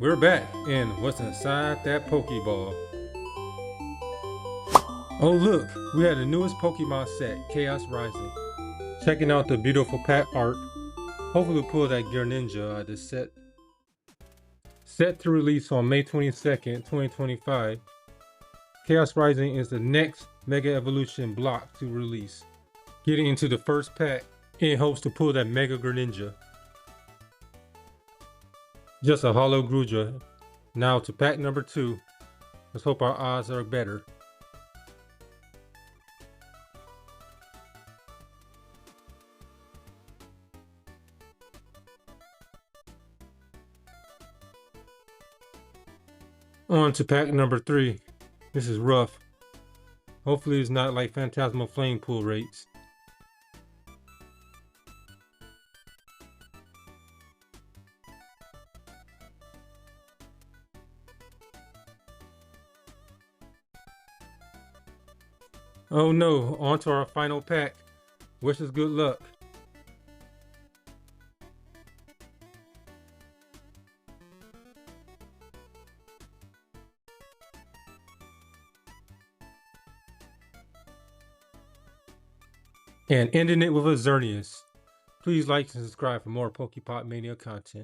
We're back, and what's inside that Pokeball? Oh look, we had the newest Pokemon set, Chaos Rising. Checking out the beautiful pack art. Hopefully we'll pull that Greninja out of this set. Set to release on May 22nd, 2025. Chaos Rising is the next Mega Evolution block to release. Getting into the first pack in hopes to pull that Mega Greninja. Just a hollow Gruja. Now to pack number 2. Let's hope our odds are better. On to pack number 3. This is rough. Hopefully it's not like Phantasmal Flame Pool rates. Oh no, on to our final pack. Wish us good luck. And ending it with a Xerneas. Please like and subscribe for more Poke Pop Mania content.